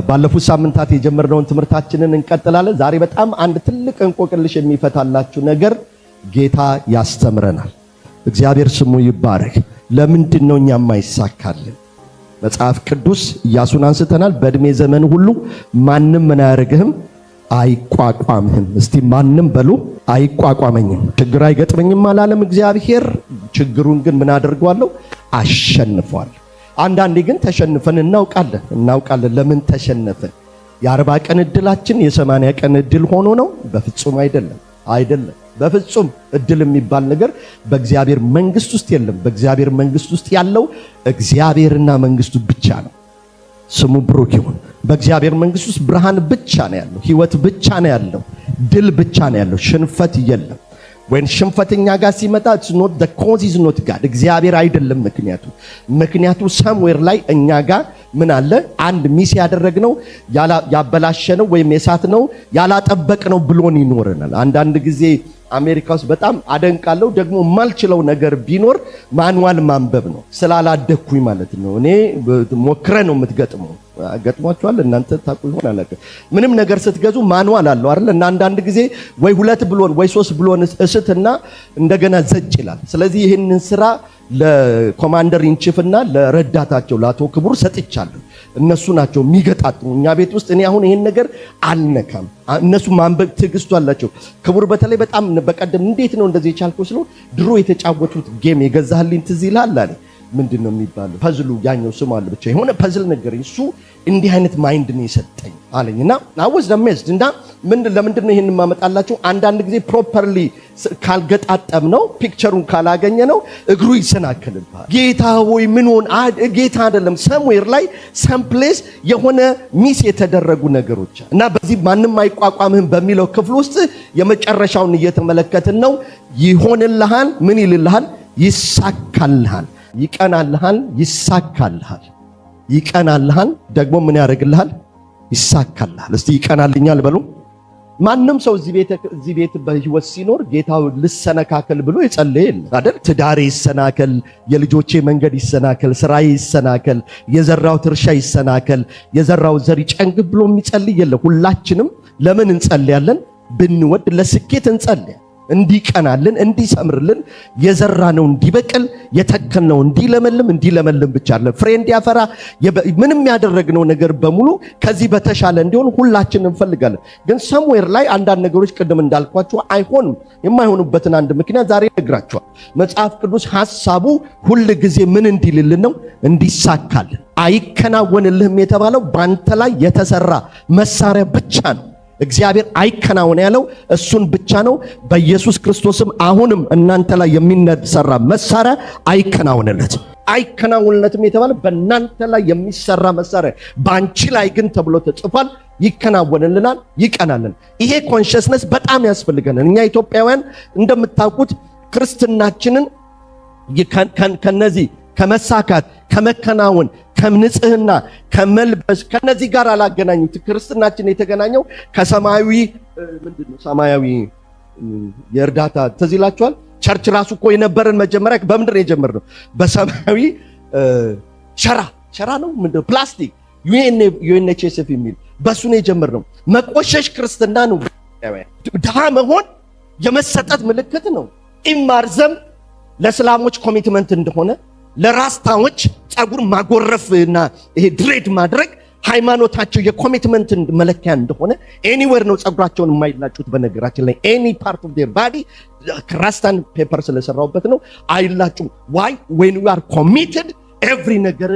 ባለፉት ሳምንታት የጀመርነውን ትምህርታችንን እንቀጥላለን። ዛሬ በጣም አንድ ትልቅ እንቆቅልሽ የሚፈታላችሁ ነገር ጌታ ያስተምረናል። እግዚአብሔር ስሙ ይባረክ። ለምንድን ነው እኛ የማይሳካልን? መጽሐፍ ቅዱስ ኢያሱን አንስተናል። በእድሜ ዘመን ሁሉ ማንም ምን አያደርግህም? አይቋቋምህም። እስቲ ማንም በሉ አይቋቋመኝም። ችግር አይገጥመኝም አላለም እግዚአብሔር። ችግሩን ግን ምን አድርጓለሁ? አሸንፏል። አንዳንዴ ግን ተሸንፈን እናውቃለን። ለምን ተሸነፈን? የ40 ቀን እድላችን የ80 ቀን እድል ሆኖ ነው? በፍጹም አይደለም። በፍጹም እድል የሚባል ነገር በእግዚአብሔር መንግስት ውስጥ የለም። በእግዚአብሔር መንግስት ውስጥ ያለው እግዚአብሔርና መንግስቱ ብቻ ነው። ስሙ ብሩክ ይሁን። በእግዚአብሔር መንግስት ውስጥ ብርሃን ብቻ ነው ያለው፣ ህይወት ብቻ ነው ያለው፣ ድል ብቻ ነው ያለው፣ ሽንፈት የለም። when ሽንፈተኛ ጋር ሲመጣ it's not the cause is not God እግዚአብሔር አይደለም ምክንያቱ somewhere ላይ እኛ ጋር ምን አለ? አንድ ሚስ ያደረግነው ያበላሸነው ወይም የሳትነው ያላጠበቅነው ብሎን ይኖርናል። አንዳንድ ጊዜ አሜሪካ ውስጥ በጣም አደንቃለሁ ደግሞ ማልችለው ነገር ቢኖር ማኑዋል ማንበብ ነው። ስላላደኩኝ ማለት ነው። እኔ ሞክረ ነው የምትገጥመው። ገጥሟችኋል? እናንተ ታውቁ ይሆን አላውቅም። ምንም ነገር ስትገዙ ማኑዋል አለው አይደል? እና አንዳንድ ጊዜ ወይ 2 ብሎን ወይ 3 ብሎን እስትና እንደገና ዘጭ ይላል። ስለዚህ ይህንን ስራ ለኮማንደር ኢንቺፍና ለረዳታቸው ለአቶ ክቡር ሰጥቻለሁ። እነሱ ናቸው የሚገጣጥሙ እኛ ቤት ውስጥ። እኔ አሁን ይሄን ነገር አልነካም። እነሱ ማንበብ ትግስቱ አላቸው። ክቡር በተለይ በጣም በቀደም እንዴት ነው እንደዚህ የቻልከው ስለው ድሮ የተጫወቱት ጌም የገዛህልኝ ትዝ ይላል አለ። ምንድነው የሚባለው? ፐዝሉ ያኛው ስሙ አለ ብቻ የሆነ ፐዝል ነገር እሱ እንዲህ አይነት ማይንድ ነው የሰጠኝ አለኝና አወዝ ደመዝድ እና ለምንድን ነው ይሄን ማመጣላችሁ? አንዳንድ ጊዜ ፕሮፐርሊ ካልገጣጠም ነው ፒክቸሩን ካላገኘ ነው እግሩ ይሰናከልባል። ጌታ ሆይ ምን ሆነ? ጌታ አይደለም somewhere ላይ some place የሆነ ሚስ የተደረጉ ነገሮች እና በዚህ ማንም አይቋቋምህም በሚለው ክፍል ውስጥ የመጨረሻውን እየተመለከትን ነው። ይሆንልሃል፣ ምን ይልልሃል? ይሳካልሃል። ይቀናልሃል፣ ይሳካልሃል። ይቀናልሃል ደግሞ ምን ያደርግልሃል? ይሳካልሃል። እስቲ ይቀናልኛል በሉ። ማንም ሰው እዚህ ቤት በህይወት ሲኖር ጌታው ልሰነካከል ብሎ ይጸልይ አይደል? ትዳሬ ይሰናከል፣ የልጆቼ መንገድ ይሰናከል፣ ስራዬ ይሰናከል፣ የዘራው እርሻ ይሰናከል፣ የዘራው ዘር ይጨንግ ብሎ የሚጸልይ የለም። ሁላችንም ለምን እንጸልያለን? ብንወድ ለስኬት እንጸልያለን። እንዲቀናልን፣ እንዲሰምርልን፣ የዘራነው እንዲበቅል፣ የተከልነው እንዲለመልም ብቻ አይደለም ፍሬ እንዲያፈራ ምንም ያደረግነው ነገር በሙሉ ከዚህ በተሻለ እንዲሆን ሁላችንም እንፈልጋለን። ግን somewhere ላይ አንዳንድ ነገሮች ቅድም እንዳልኳችሁ አይሆንም። የማይሆኑበትን አንድ ምክንያት ዛሬ እነግራችኋለሁ። መጽሐፍ ቅዱስ ሐሳቡ ሁሉ ጊዜ ምን እንዲልልን ነው? እንዲሳካልን። አይከናወንልህም የተባለው ባንተ ላይ የተሰራ መሳሪያ ብቻ ነው። እግዚአብሔር አይከናወን ያለው እሱን ብቻ ነው። በኢየሱስ ክርስቶስም አሁንም እናንተ ላይ የሚሰራ መሳሪያ አይከናወንለትም የተባለው በእናንተ ላይ የሚሰራ መሳሪያ ባንቺ ላይ ግን ተብሎ ተጽፏል። ይከናወንልናል፣ ይቀናልን። ይሄ ኮንሽስነስ በጣም ያስፈልገናል። እኛ ኢትዮጵያውያን እንደምታውቁት ክርስትናችንን ከነዚህ ከመሳካት ከመከናወን ከንጽህና ከመልበስ ከነዚህ ጋር አላገናኙት። ክርስትናችን የተገናኘው ከሰማያዊ ምንድነው? ሰማያዊ የእርዳታ ትዝ ይላችኋል። ቸርች ራሱ እኮ የነበረን መጀመሪያ በምንድን የጀመርነው? በሰማያዊ ሸራ ነው ምንድነው? ፕላስቲክ ዩኤንኤችሲኤፍ የሚል በሱ ነው የጀመርነው። መቆሸሽ ክርስትና ነው። ድሃ መሆን የመሰጠት ምልክት ነው። ኢማርዘም ለእስላሞች ኮሚትመንት እንደሆነ ለራስታዎች ጸጉር ማጎረፍና ይሄ ድሬድ ማድረግ ሃይማኖታቸው የኮሚትመንት መለኪያ እንደሆነ ኤኒዌር ነው ጸጉራቸውን የማይላጩት። በነገራችን ላይ ኤኒ ፓርት ኦፍ ዴር ባዲ ራስታን ፔፐር ስለሰራውበት ነው አይላጩም። why when we are committed every ነገር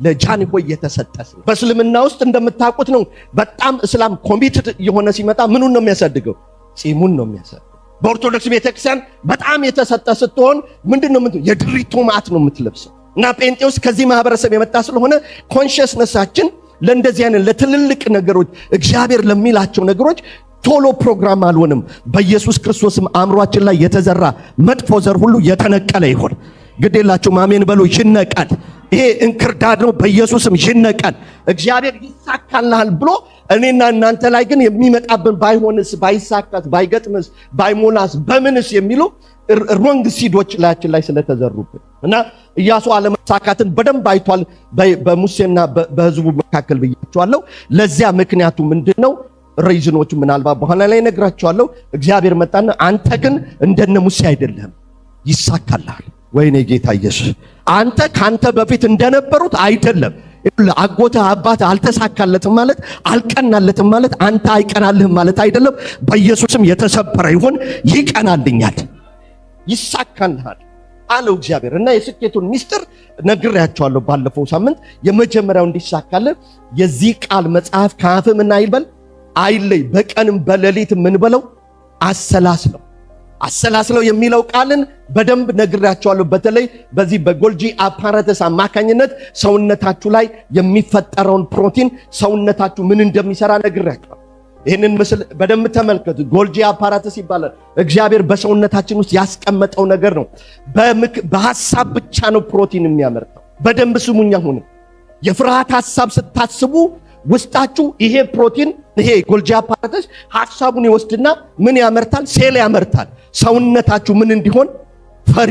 ለጃኒ ሆይ የተሰጠስ። በእስልምና ውስጥ እንደምታውቁት ነው በጣም እስላም ኮሚትድ የሆነ ሲመጣ ምኑን ነው የሚያሳድገው? ጺሙን ነው የሚያሳድገው። በኦርቶዶክስ ቤተክርስቲያን በጣም የተሰጠ ስትሆን ምንድነው የድሪቶ ማት ነው የምትለብሰው። እና ጴንጤውስ ከዚህ ማህበረሰብ የመጣ ስለሆነ ኮንሽስነሳችን ለእንደዚህ አይነት ለትልልቅ ነገሮች እግዚአብሔር ለሚላቸው ነገሮች ቶሎ ፕሮግራም አልሆንም። በኢየሱስ ክርስቶስም አእምሯችን ላይ የተዘራ መጥፎ ዘር ሁሉ የተነቀለ ይሁን። ግዴላችሁ አሜን በሉ። ይነቀል። ይሄ እንክርዳድ ነው በኢየሱስም ይነቀል። እግዚአብሔር ይሳካልሃል ብሎ እኔና እናንተ ላይ ግን የሚመጣብን ባይሆንስ፣ ባይሳካስ፣ ባይገጥምስ፣ ባይሞላስ፣ በምንስ የሚሉ ሮንግ ሲዶች ላያችን ላይ ስለተዘሩብን እና ኢያሱ አለመሳካትን በደንብ አይቷል በሙሴና በህዝቡ መካከል ብያቸዋለሁ። ለዚያ ምክንያቱ ምንድነው? ሪዝኖቹ ምናልባት በኋላ ላይ ነግራቸዋለሁ። እግዚአብሔር መጣና አንተ ግን እንደነ ሙሴ አይደለም፣ ይሳካልሃል። ወይኔ ጌታ ኢየሱስ፣ አንተ ካንተ በፊት እንደነበሩት አይደለም። አጎትህ አባትህ አልተሳካለትም ማለት አልቀናለትም ማለት አንተ አይቀናልህም ማለት አይደለም። በኢየሱስም የተሰበረ ይሁን፣ ይቀናልኛል፣ ይሳካልሃል አለው እግዚአብሔር። እና የስኬቱን ሚስጥር ነግሬያቸዋለሁ ባለፈው ሳምንት። የመጀመሪያው እንዲሳካልህ የዚህ ቃል መጽሐፍ ከአፍህ ምን አይበል አይለይ፣ በቀንም በሌሊት ምን በለው አሰላስለው። አሰላስለው የሚለው ቃልን በደንብ ነግሬያቸዋለሁ። በተለይ በዚህ በጎልጂ አፓራተስ አማካኝነት ሰውነታችሁ ላይ የሚፈጠረውን ፕሮቲን ሰውነታችሁ ምን እንደሚሰራ ነግሬያቸዋለሁ። ይህንን ምስል በደንብ ተመልከቱ። ጎልጂ አፓራተስ ይባላል። እግዚአብሔር በሰውነታችን ውስጥ ያስቀመጠው ነገር ነው። በሐሳብ ብቻ ነው ፕሮቲን የሚያመርተው። በደንብ ስሙኛ ሁኑ። የፍርሃት ሐሳብ ስታስቡ ውስጣችሁ ይሄ ፕሮቲን ይሄ ጎልጂ አፓራተስ ሐሳቡን ይወስድና ምን ያመርታል? ሴል ያመርታል። ሰውነታችሁ ምን እንዲሆን? ፈሪ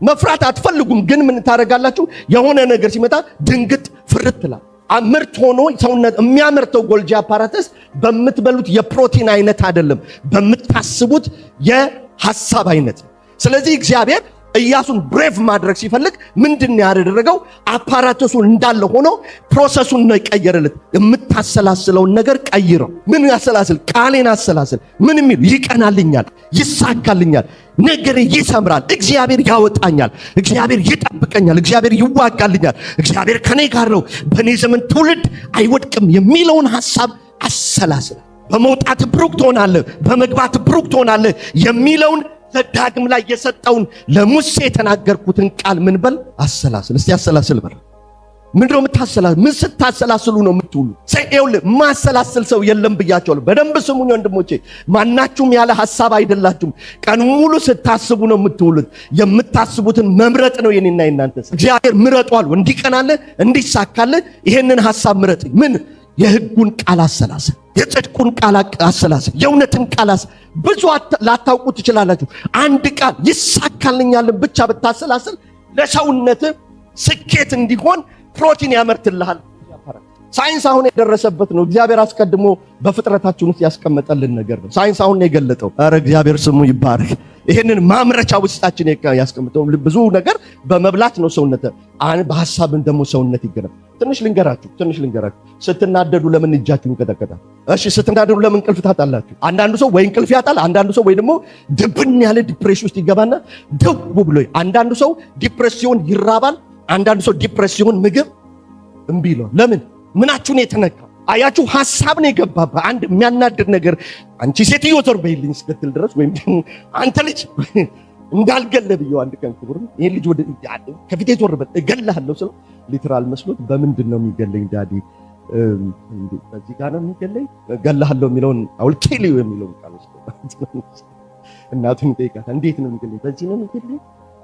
መፍራት አትፈልጉም፣ ግን ምን ታደርጋላችሁ? የሆነ ነገር ሲመጣ ድንግጥ ፍርት ይላል። ምርት ሆኖ ሰውነት የሚያመርተው ጎልጂ አፓራተስ በምትበሉት የፕሮቲን አይነት አይደለም፣ በምታስቡት የሐሳብ አይነት። ስለዚህ እግዚአብሔር ኢያሱን ብሬቭ ማድረግ ሲፈልግ ምንድን ያደረገው? አፓራተሱን እንዳለ ሆኖ ፕሮሰሱን ነው የቀየረለት። የምታሰላስለውን ነገር ቀይረው። ምን ያሰላስል? ቃሌን አሰላስል። ምን የሚል? ይቀናልኛል፣ ይሳካልኛል፣ ነገር ይሰምራል፣ እግዚአብሔር ያወጣኛል፣ እግዚአብሔር ይጠብቀኛል፣ እግዚአብሔር ይዋጋልኛል፣ እግዚአብሔር ከኔ ጋር ነው፣ በኔ ዘመን ትውልድ አይወድቅም የሚለውን ሐሳብ አሰላስል። በመውጣት ብሩክ ትሆናለህ፣ በመግባት ብሩክ ትሆናለህ የሚለውን ዘዳግም ላይ የሰጠውን ለሙሴ የተናገርኩትን ቃል ምን በል አሰላስል። እስቲ አሰላስል በል። ምንድነው የምታሰላስል? ምን ስታሰላስሉ ነው የምትውሉ? ሰይውል ማሰላስል ሰው የለም ብያቸዋለሁ። በደንብ ስሙኝ ወንድሞቼ፣ ማናችሁም ያለ ሐሳብ አይደላችሁም። ቀን ሙሉ ስታስቡ ነው የምትውሉት። የምታስቡትን መምረጥ ነው የኔና የናንተ። እግዚአብሔር ምረጧል፣ እንዲቀናልህ እንዲሳካልህ ይሄንን ሐሳብ ምረጥ። ምን? የሕጉን ቃል አሰላስል፣ የጽድቁን ቃል አሰላስል፣ የእውነትን ቃል ብዙ ላታውቁ ትችላላችሁ። አንድ ቃል ይሳካልኛል ብቻ ብታሰላስል ለሰውነት ስኬት እንዲሆን ፕሮቲን ያመርትልሃል። ሳይንስ አሁን የደረሰበት ነው። እግዚአብሔር አስቀድሞ በፍጥረታችን ውስጥ ያስቀመጠልን ነገር ነው። ሳይንስ አሁን ነው የገለጠው። ኧረ እግዚአብሔር ስሙ ይባረክ። ይሄንን ማምረቻ ውስጣችን ያስቀምጠው ብዙ ነገር በመብላት ነው ሰውነት። በሐሳብን ደግሞ ሰውነት ይገነባል። ትንሽ ልንገራችሁ። ስትናደዱ ለምን እጃችሁ ይንቀጠቀጣል? እሺ፣ ስትናደዱ ለምን እንቅልፍ ታጣላችሁ? አንዳንዱ ሰው ወይ እንቅልፍ ያጣል፣ አንዳንዱ ሰው ወይ ደግሞ ድብን ያለ ዲፕሬሽን ውስጥ ይገባና ደው ብሎ፣ አንዳንዱ ሰው ዲፕሬሽን ይራባል፣ አንዳንዱ ሰው ዲፕሬሽን ምግብ እምቢ ይላል። ለምን? ምናችሁን የተነካው? አያችሁ፣ ሐሳብ ነው የገባበት። አንድ የሚያናድድ ነገር አንቺ ሴትዮ ዞር በይልኝ እስክትል ድረስ ወይም አንተ ልጅ እንዳልገለብየው አንድ ቀን ክቡር ይሄ ልጅ ወደ ከፊቴ ዞር በል እገልሃለሁ ስለው ሊትራል መስሎት በምንድን ነው የሚገለኝ ዳዲ? በዚህ ጋር ነው የሚገለኝ? እገልሃለሁ የሚለውን አውልኬሊው የሚለውን ቃል ወስዶ እናቱን ጠይቃት፣ እንዴት ነው የሚገለኝ? በዚህ ነው የሚገለኝ?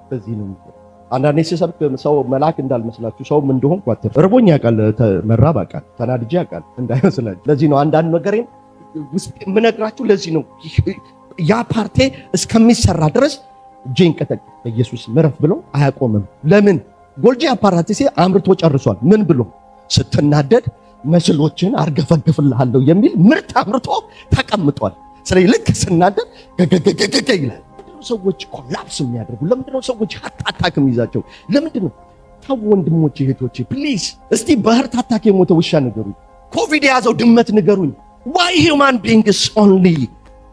በዚህ ነው የሚገለኝ። አንዳንዴ ሲሰብክ ሰው መልአክ እንዳልመስላችሁ ሰው ምን እንደሆንኩ አትር። እርቦኝ ያውቃል፣ መራብ ያውቃል፣ ተናድጄ ያውቃል እንዳይመስላችሁ። ለዚህ ነው አንዳንድ ነገሬን ውስጥ የምነግራችሁ። ለዚህ ነው ያ ፓርቴ እስከሚሰራ ድረስ ጄን ቀጠቅ በኢየሱስ ምረፍ ብሎ አያቆምም። ለምን? ጎልጂ አፓራተስ አምርቶ ጨርሷል። ምን ብሎ? ስትናደድ መስሎችን አርገፈግፍልሃለሁ የሚል ምርት አምርቶ ተቀምጧል። ስለዚህ ልክ ስናደድ ገገገገገ ይላል። ሰዎች ኮላፕስ የሚያደርጉ ለምንድነው? ሰዎች አታክ የሚይዛቸው ለምንድነው? ተው ወንድሞቼ እህቶቼ ፕሊዝ፣ እስቲ በህርት አታክ የሞተ ውሻ ንገሩኝ፣ ኮቪድ የያዘው ድመት ንገሩኝ። why human beings only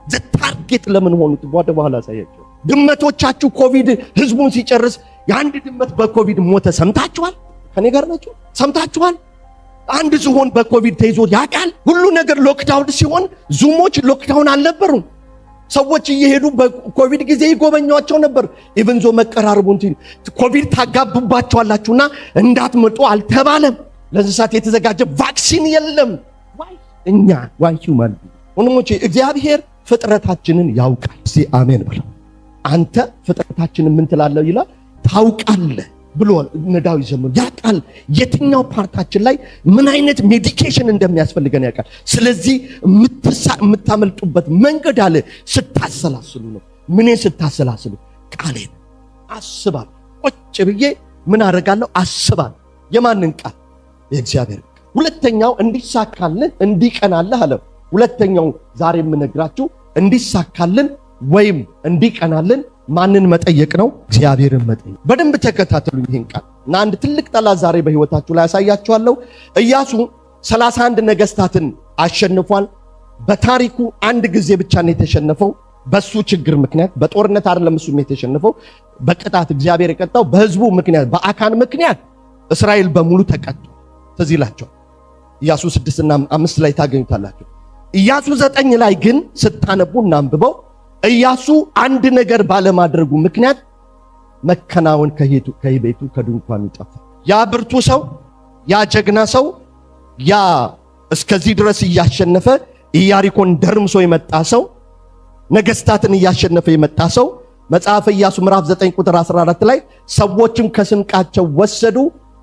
the target ለምን ሆኑት? ወደ በኋላ ሳያቸው ድመቶቻችሁ ኮቪድ ህዝቡን ሲጨርስ የአንድ ድመት በኮቪድ ሞተ። ሰምታችኋል? ከኔ ጋር ናችሁ? ሰምታችኋል? አንድ ዝሆን በኮቪድ ተይዞ ያውቃል? ሁሉ ነገር ሎክዳውን ሲሆን ዙሞች ሎክዳውን አልነበሩም። ሰዎች እየሄዱ በኮቪድ ጊዜ ይጎበኟቸው ነበር። ኢቭን ዞ መቀራረቡን ኮቪድ ታጋቡባቸዋላችሁና እንዳትመጡ አልተባለም። ለእንስሳት የተዘጋጀ ቫክሲን የለም። እኛ ዋይሁማን ወንድሞቼ እግዚአብሔር ፍጥረታችንን ያውቃል። እስቲ አሜን በሉ። አንተ ፍጥረታችንን ምን ትላለህ ይላል? ታውቃለህ ብሎ ዳዊት ዘምሮ ያውቃል። የትኛው ፓርታችን ላይ ምን አይነት ሜዲኬሽን እንደሚያስፈልገን ያውቃል። ስለዚህ የምታመልጡበት መንገድ አለ። ስታሰላስሉ ነው። ምንን ስታሰላስሉ? ቃሌን አስባለሁ። ቁጭ ብዬ ምን አደርጋለሁ? አስባለሁ። የማንን ቃል? የእግዚአብሔር ቃል። ሁለተኛው እንዲሳካልን እንዲቀናልህ አለ። ሁለተኛው ዛሬ የምነግራችሁ እንዲሳካልን ወይም እንዲቀናልን ማንን መጠየቅ ነው? እግዚአብሔርን መጠየቅ። በደንብ ተከታተሉኝ ይህን ቃል እና አንድ ትልቅ ጠላት ዛሬ በህይወታችሁ ላይ ያሳያችኋለሁ። ኢያሱ 31 ነገስታትን አሸንፏል። በታሪኩ አንድ ጊዜ ብቻ ነው የተሸነፈው። በሱ ችግር ምክንያት በጦርነት አይደለም እሱ የተሸነፈው፣ በቅጣት እግዚአብሔር የቀጣው በህዝቡ ምክንያት፣ በአካን ምክንያት እስራኤል በሙሉ ተቀጡ። ትዝ ይላችኋል። ኢያሱ 6 እና 5 ላይ ታገኙታላችሁ። ኢያሱ 9 ላይ ግን ስታነቡ እና አንብበው ኢያሱ አንድ ነገር ባለማድረጉ ምክንያት መከናወን ከቤቱ ከድንኳኑ ጠፋ። ያ ብርቱ ሰው፣ ያ ጀግና ሰው፣ ያ እስከዚህ ድረስ እያሸነፈ ኢያሪኮን ደርምሶ የመጣ ሰው፣ ነገስታትን እያሸነፈ የመጣ ሰው መጽሐፈ ኢያሱ ምዕራፍ 9 ቁጥር 14 ላይ ሰዎችም ከስንቃቸው ወሰዱ፣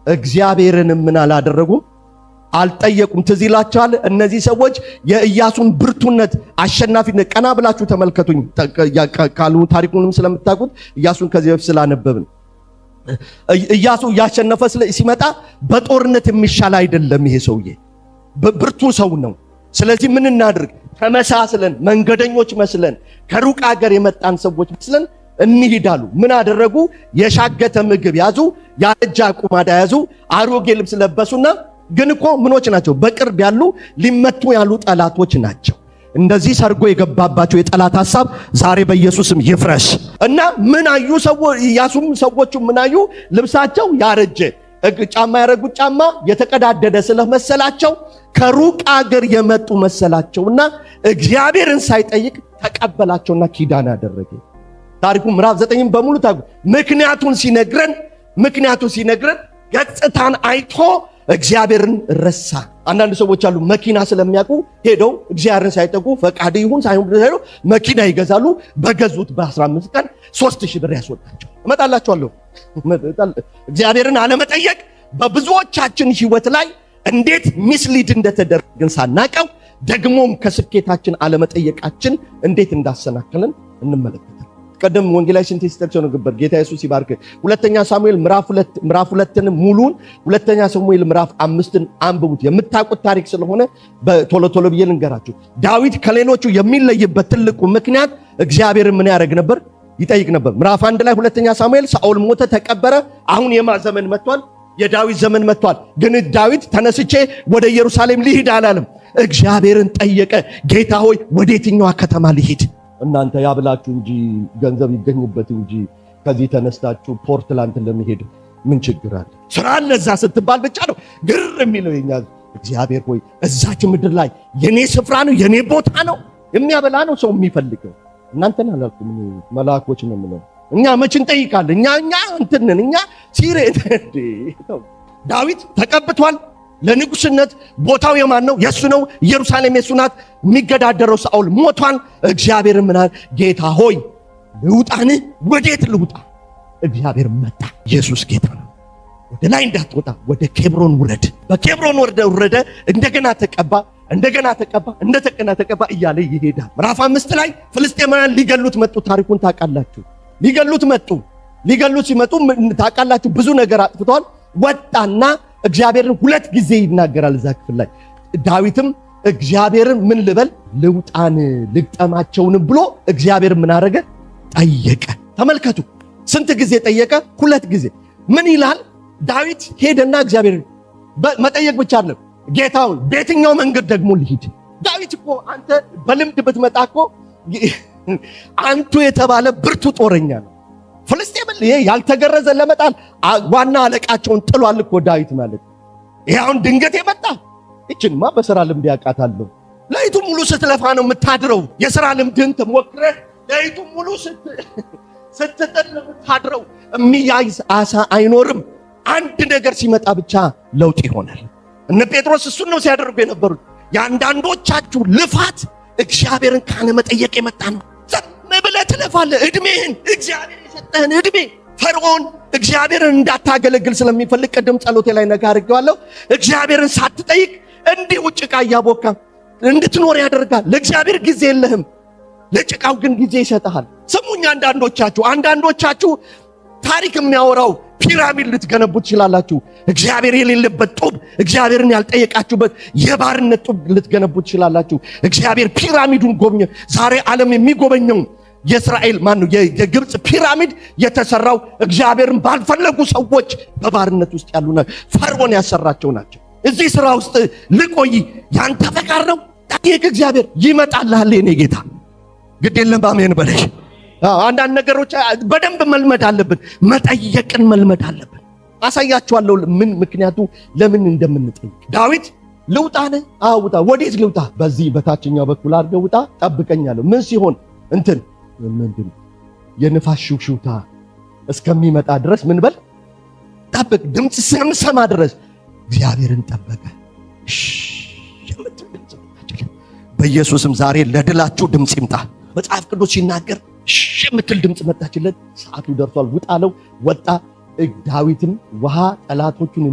እግዚአብሔርንም ምን አላደረጉም? አልጠየቁም። ትዝ ይላችኋል። እነዚህ ሰዎች የኢያሱን ብርቱነት፣ አሸናፊነት ቀና ብላችሁ ተመልከቱኝ ካሉ ታሪኩንም ስለምታውቁት ኢያሱን ከዚህ በፊት ስላነበብን ኢያሱ እያሸነፈ ሲመጣ በጦርነት የሚሻል አይደለም። ይሄ ሰውዬ ብርቱ ሰው ነው። ስለዚህ ምን እናድርግ? ተመሳስለን መንገደኞች መስለን ከሩቅ ሀገር የመጣን ሰዎች መስለን እንሂዳሉ። ምን አደረጉ? የሻገተ ምግብ ያዙ፣ ያረጀ አቁማዳ ያዙ፣ አሮጌ ልብስ ለበሱና ግን እኮ ምኖች ናቸው? በቅርብ ያሉ ሊመቱ ያሉ ጠላቶች ናቸው። እንደዚህ ሰርጎ የገባባቸው የጠላት ሐሳብ ዛሬ በኢየሱስም ይፍረስ እና ምን አዩ? ኢያሱም ሰዎቹ ምን አዩ? ልብሳቸው ያረጀ ጫማ ያረጉት ጫማ የተቀዳደደ ስለመሰላቸው ከሩቅ አገር የመጡ መሰላቸውና እግዚአብሔርን ሳይጠይቅ ተቀበላቸውና ኪዳን አደረገ። ታሪኩ ምዕራፍ 9 በሙሉ ታጉ። ምክንያቱን ሲነግረን ገጽታን አይቶ እግዚአብሔርን ረሳ። አንዳንድ ሰዎች አሉ መኪና ስለሚያውቁ ሄደው እግዚአብሔርን ሳይጠይቁ ፈቃድ ይሁን ሳይሆን ሄደው መኪና ይገዛሉ። በገዙት በ15 ቀን 3000 ብር ያስወጣቸው። እመጣላችኋለሁ። እግዚአብሔርን አለመጠየቅ በብዙዎቻችን ህይወት ላይ እንዴት ሚስሊድ እንደተደረገን ሳናቀው ደግሞም ከስኬታችን አለመጠየቃችን እንዴት እንዳሰናከለን እንመለከታለን። ቀደም ወንጌላዊ ሲንቴስ ተክሶ ነበር። ጌታ ኢየሱስ ይባርክ። ሁለተኛ ሳሙኤል ምዕራፍ 2ን ሙሉን፣ ሁለተኛ ሳሙኤል ምዕራፍ 5ን አንብቡት። የምታውቁት ታሪክ ስለሆነ በቶሎ ብዬ ልንገራችሁ። ዳዊት ከሌሎቹ የሚለይበት ትልቁ ምክንያት እግዚአብሔር ምን ያደርግ ነበር? ይጠይቅ ነበር። ምዕራፍ 1 ላይ ሁለተኛ ሳሙኤል ሳኦል ሞተ፣ ተቀበረ። አሁን የማ ዘመን መጥቷል? የዳዊት ዘመን መጥቷል። ግን ዳዊት ተነስቼ ወደ ኢየሩሳሌም ልሂድ አላለም። እግዚአብሔርን ጠየቀ። ጌታ ሆይ ወደ የትኛዋ ከተማ ልሂድ? እናንተ ያብላችሁ እንጂ ገንዘብ ይገኝበት እንጂ ከዚህ ተነስታችሁ ፖርትላንድ ለመሄድ ምን ችግር አለ? ስራ ለዛ ስትባል ብቻ ነው ግር የሚለው የኛ። እግዚአብሔር ሆይ እዛች ምድር ላይ የኔ ስፍራ ነው፣ የኔ ቦታ ነው፣ የሚያበላ ነው ሰው የሚፈልገው። እናንተን አላልኩም፣ መላእክቶች ነው የምለው። እኛ መች እንጠይቃለን? እኛ እንትንን እኛ ሲሬት ዳዊት ተቀብቷል ለንጉስነት። ቦታው የማን ነው? የሱ ነው። ኢየሩሳሌም የሱ ናት። የሚገዳደረው ሳኦል ሞቷል። እግዚአብሔር ምን አለ? ጌታ ሆይ ልውጣን? ወዴት ልውጣ? እግዚአብሔር መጣ። ኢየሱስ ጌታ ነው። ወደ ላይ እንዳትወጣ ወደ ኬብሮን ውረድ። በኬብሮን ወረደ። እንደገና ተቀባ እያለ ይሄዳል። ምዕራፍ 5 ላይ ፍልስጤማውያን ሊገሉት መጡ። ታሪኩን ታውቃላችሁ። ሊገሉት ሲመጡ ታውቃላችሁ። ብዙ ነገር አጥፍተዋል። ወጣና እግዚአብሔርን 2 ጊዜ ይናገራል እዛ ክፍል ላይ። ዳዊትም እግዚአብሔርን ምን ልበል? ልውጣን ልግጠማቸውን ብሎ እግዚአብሔር ምን አደረገ? ጠየቀ። ተመልከቱ፣ ስንት ጊዜ ጠየቀ? 2 ጊዜ። ምን ይላል? ዳዊት ሄደና እግዚአብሔርን መጠየቅ ብቻ አይደለም፣ ጌታውን በየትኛው መንገድ ደግሞ ልሂድ? ዳዊት እኮ አንተ በልምድ ብትመጣ እኮ አንቱ የተባለ ብርቱ ጦረኛ ነው። ፍልስጤምን ያልተገረዘ ለመጣል ዋና አለቃቸውን ጥሏል እኮ ዳዊት ማለት። ይሄውን ድንገት የመጣ እቺንማ በሥራ ልምድ ያቃታለሁ። ለይቱ ሙሉ ስትለፋ ነው የምታድረው። የሥራ ልምድን ተሞክረህ ለይቱ ሙሉ ስትጥል የምታድረው። የሚያይዝ አሳ አይኖርም። አንድ ነገር ሲመጣ ብቻ ለውጥ ይሆናል። እነ ጴጥሮስ እሱን ነው ሲያደርጉ የነበሩት። የአንዳንዶቻችሁ ልፋት እግዚአብሔርን ካለመጠየቅ የመጣ ነው። ዝም ብለህ ትለፋለህ። እድሜህን እግዚአብሔር የሰጠህን እድሜ ፈርዖን እግዚአብሔርን እንዳታገለግል ስለሚፈልግ ቅድም ጸሎቴ ላይ ነገር አድርጌዋለሁ። እግዚአብሔርን ሳትጠይቅ እንዲሁ ጭቃ እያቦካ እንድትኖር ያደርጋል። ለእግዚአብሔር ጊዜ የለህም፣ ለጭቃው ግን ጊዜ ይሰጥሃል። ስሙኝ፣ አንዳንዶቻችሁ ታሪክ የሚያወራው ፒራሚድ ልትገነቡ ትችላላችሁ። እግዚአብሔር የሌለበት ጡብ፣ እግዚአብሔርን ያልጠየቃችሁበት የባርነት ጡብ ልትገነቡ ትችላላችሁ። እግዚአብሔር ፒራሚዱን ጎብኘ። ዛሬ ዓለም የሚጎበኘው የእስራኤል የግብፅ ፒራሚድ የተሰራው እግዚአብሔርን ባልፈለጉ ሰዎች በባርነት ውስጥ ያሉና ፈርዖን ያሰራቸው ናቸው። እዚህ ስራ ውስጥ ልቆይ ያንተ ፈቃድ ነው? ጠይቅ፣ እግዚአብሔር ይመጣልሃል። የኔ ጌታ ግድ የለም አሜን በለሽ። አንዳንድ ነገሮች በደንብ መልመድ አለብን፣ መጠየቅን መልመድ አለብን። አሳያችኋለሁ ምን ምክንያቱ ለምን እንደምንጠይቅ። ዳዊት ልውጣ ነህ? አዎ ውጣ። ወዴት ልውጣ? በዚህ በታችኛው በኩል አድርገህ ውጣ፣ ጠብቀኛለሁ። ምን ሲሆን እንትን ምንድን የንፋስ ሽውሽውታ እስከሚመጣ ድረስ ምን በል ጠብቅ፣ ድምፅ እስከምሰማ ድረስ እግዚአብሔርን ጠበቀ። በኢየሱስም ዛሬ ለድላችሁ ድምፅ ይምጣ። መጽሐፍ ቅዱስ ሲናገር የምትል ድምፅ መጣችለት። ሰዓቱ ደርሷል፣ ውጣ አለው። ወጣ። ዳዊትም ውሃ ጠላቶቹን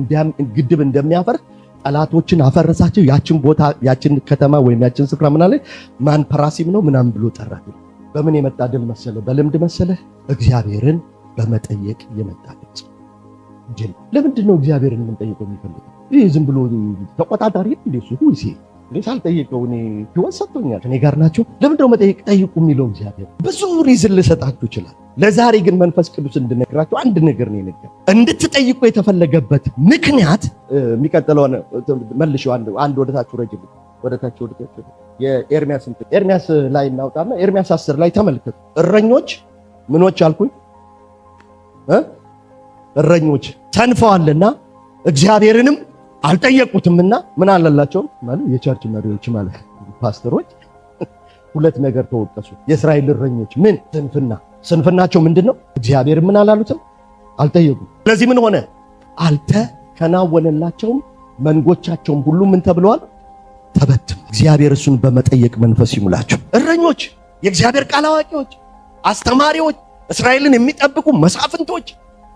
ግድብ እንደሚያፈርስ ጠላቶችን አፈረሳቸው። ያችን ቦታ ያችን ከተማ ወይም ያችን ስፍራ ምናለ ማን ፐራሲም ነው ምናምን ብሎ ጠራት። በምን የመጣ ድል መሰለ? በልምድ መሰለ? እግዚአብሔርን በመጠየቅ የመጣ ድምፅ። ለምንድን ነው እግዚአብሔርን የምንጠይቀው የሚፈልገው? ይህ ዝም ብሎ ተቆጣጣሪ እንደሱ ሁይሲ ሳልጠይቀው እኔ ህይወት ሰጥቶኛል እኔ ጋር ናቸው። ለምንድነው መጠየቅ? ጠይቁ የሚለው እግዚአብሔር ብዙ ሪዝን ልሰጣችሁ ይችላል። ለዛሬ ግን መንፈስ ቅዱስ እንድነግራችሁ አንድ ነገር ነው የነገር። እንድትጠይቁ የተፈለገበት ምክንያት የሚቀጥለው መልሽ አንድ ወደታችሁ ረጅም ወደታችሁ የኤርሚያስ ላይ እናውጣና ኤርሚያስ 10 ላይ ተመልከቱ። እረኞች ምኖች አልኩኝ እረኞች ተንፈዋልና እግዚአብሔርንም አልጠየቁትምና ምን አላላቸው ማለት የቸርች መሪዎች ማለት ፓስተሮች ሁለት ነገር ተወቀሱ። የእስራኤል እረኞች ምን ስንፍናቸው ምንድነው? እግዚአብሔር ምን አላሉትም፣ አልጠየቁም። ስለዚህ ምን ሆነ? አልተከናወነላቸውም። መንጎቻቸውም ሁሉ ምን ተብለዋል? ተበትም። እግዚአብሔር እሱን በመጠየቅ መንፈስ ይሙላቸው። እረኞች፣ የእግዚአብሔር ቃል አዋቂዎች፣ አስተማሪዎች፣ እስራኤልን የሚጠብቁ መሳፍንቶች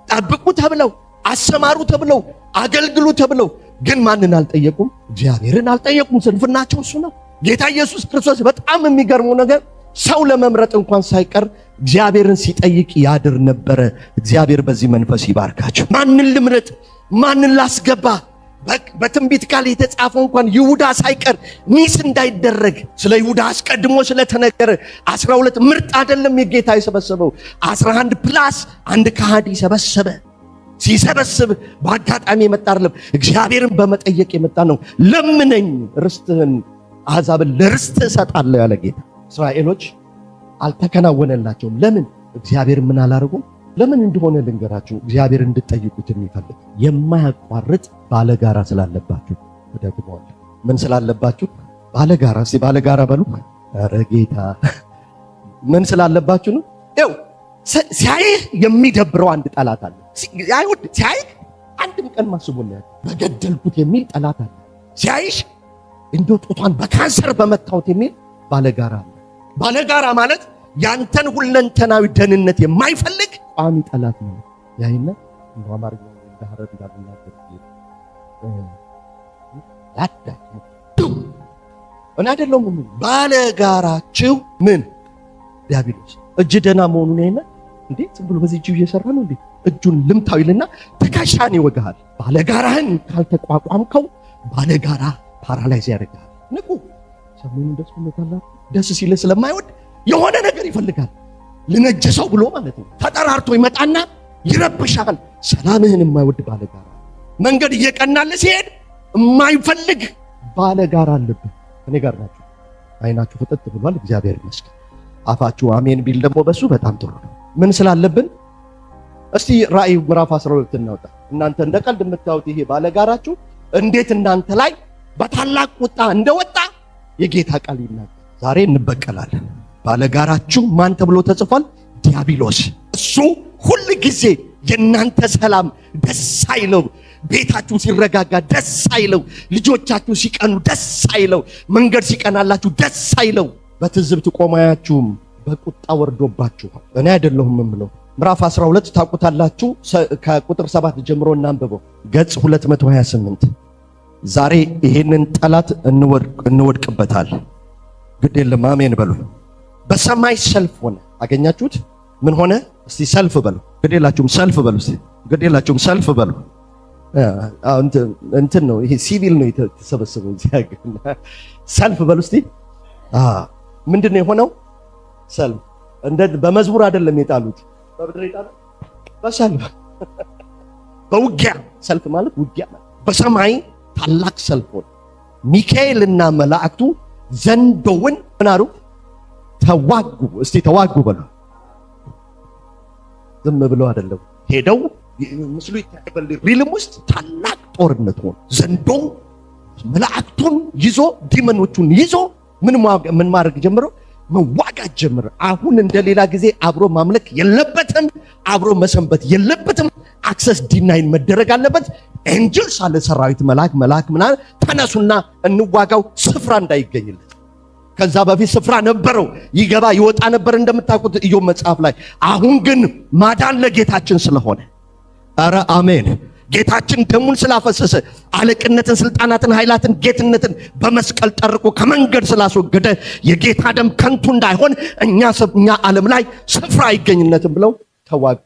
ጠብቁ ተብለው አሰማሩ ተብለው አገልግሉ ተብለው ግን ማንን አልጠየቁም? እግዚአብሔርን አልጠየቁም። ስንፍናቸው እሱ ነው። ጌታ ኢየሱስ ክርስቶስ በጣም የሚገርመው ነገር ሰው ለመምረጥ እንኳን ሳይቀር እግዚአብሔርን ሲጠይቅ ያድር ነበረ። እግዚአብሔር በዚህ መንፈስ ይባርካቸው። ማንን ልምረጥ? ማንን ላስገባ? በትንቢት ቃል የተጻፈው እንኳን ይሁዳ ሳይቀር ሚስ እንዳይደረግ ስለ ይሁዳ አስቀድሞ ስለተነገረ 12 ምርጥ አይደለም የጌታ የሰበሰበው 11 ፕላስ አንድ ከሃዲ ሰበሰበ። ሲሰበስብ በአጋጣሚ የመጣ አይደለም፣ እግዚአብሔርን በመጠየቅ የመጣ ነው። ለምነኝ ርስትህን አሕዛብን ለርስት እሰጣለሁ ያለ ጌታ። እስራኤሎች አልተከናወነላቸውም። ለምን? እግዚአብሔር ምን አላደረጉም? ለምን እንደሆነ ልንገራችሁ። እግዚአብሔር እንድትጠይቁት የሚፈልግ የማያቋርጥ ባለጋራ ስላለባችሁ። ደግሞዋለሁ። ምን ስላለባችሁ? ባለጋራ። እስቲ ባለጋራ በሉ። ኧረ ጌታ ምን ስላለባችሁ ነው? ይኸው ሲያይህ የሚደብረው አንድ ጠላት አለ። አይሁድ ሲያይህ አንድም ቀን ማስቦና በገደልኩት የሚል ጠላት አለ። ሲያይሽ እንደው ጦቷን በካንሰር በመታወት የሚል ባለጋራ አለ። ባለጋራ ማለት ያንተን ሁለንተናዊ ደህንነት የማይፈልግ ቋሚ ጠላት ነው። ያይና እንደው አማርኛ እንደሐረብ እንዳልናገር እና አይደለም ባለጋራችሁ ምን ዲያብሎስ እጅ ደና መሆኑን አይነ እንዴ ዝም ብሎ በዚህ እጁ እየሰራ ነው እንዴ? እጁን ልምታዊልና ትከሻን ይወጋሃል። ባለጋራህን ካልተቋቋምከው ባለጋራ ፓራላይዝ ያደርጋል። ንቁ ሰሞኑን ደስ ብሎታል። ደስ ሲል ስለማይወድ የሆነ ነገር ይፈልጋል ልነጀሰው ብሎ ማለት ነው። ተጠራርቶ ይመጣና ይረብሻል። ሰላምህን የማይወድ ባለጋራ መንገድ እየቀናለ ሲሄድ የማይፈልግ ባለጋራ አለብህ። እኔ ጋር ናችሁ። አይናችሁ ፍጥጥ ብሏል። እግዚአብሔር ይመስገን። አፋችሁ አሜን ቢል ደግሞ በሱ በጣም ጥሩ ነው። ምን ስላለብን እስቲ ራእይ ምዕራፍ 12 እናውጣ። እናንተ እንደ ቀልድ የምታዩት ይሄ ባለጋራችሁ እንዴት እናንተ ላይ በታላቅ ቁጣ እንደወጣ የጌታ ቃል ይናገራል። ዛሬ እንበቀላለን። ባለጋራችሁ ማን ተብሎ ተጽፏል? ዲያብሎስ። እሱ ሁሉ ጊዜ የእናንተ ሰላም ደስ አይለው፣ ቤታችሁ ሲረጋጋ ደስ አይለው፣ ልጆቻችሁ ሲቀኑ ደስ አይለው፣ መንገድ ሲቀናላችሁ ደስ አይለው። በትዝብት ቆማያችሁም በቁጣ ወርዶባችኋል። እኔ አይደለሁም የምለው ምዕራፍ 12 ታውቁታላችሁ። ከቁጥር 7 ጀምሮ እናንብበው። ገጽ 228። ዛሬ ይሄንን ጠላት እንወድቅበታል። ግድ የለም አሜን በሉ። በሰማይ ሰልፍ ሆነ። አገኛችሁት? ምን ሆነ? እስቲ ሰልፍ በሉ። ግድ የላችሁም ሰልፍ በሉ። እስቲ ግድ የላችሁም ሰልፍ በሉ። እንትን ነው ይሄ ሲቪል ነው የተሰበሰበው እዚህ ሀገር። ሰልፍ በሉ እስቲ። ምንድነው የሆነው? ሰልፍ እንደ በመዝሙር አይደለም የጣሉት፣ በብድር የጣሉት በሰልፍ በውጊያ። ሰልፍ ማለት ውጊያ ማለት። በሰማይ ታላቅ ሰልፍ ሆነ። ሚካኤልና መላእክቱ ዘንዶውን ምን አሉ? ተዋጉ። እስቲ ተዋጉ በሉ። ዝም ብለው አይደለም ሄደው ምስሉ ይታያል። ሪልም ውስጥ ታላቅ ጦርነት ሆነ። ዘንዶ መላእክቱን ይዞ ዲመኖቹን ይዞ ምን ማድረግ ጀመረው? መዋጋት ጀመረ። አሁን እንደሌላ ጊዜ አብሮ ማምለክ የለበትም፣ አብሮ መሰንበት የለበትም። አክሰስ ዲናይን መደረግ አለበት። ኤንጅልስ አለ ሰራዊት መልአክ ምናምን ተነሱና እንዋጋው። ስፍራ እንዳይገኝለት። ከዛ በፊት ስፍራ ነበረው፣ ይገባ ይወጣ ነበር እንደምታውቁት ኢዮብ መጽሐፍ ላይ። አሁን ግን ማዳን ለጌታችን ስለሆነ አረ አሜን። ጌታችን ደሙን ስላፈሰሰ አለቅነትን፣ ስልጣናትን፣ ኃይላትን፣ ጌትነትን በመስቀል ጠርቆ ከመንገድ ስላስወገደ የጌታ ደም ከንቱ እንዳይሆን እኛ ዓለም ላይ ስፍራ አይገኝለትም ብለው ተዋጉ።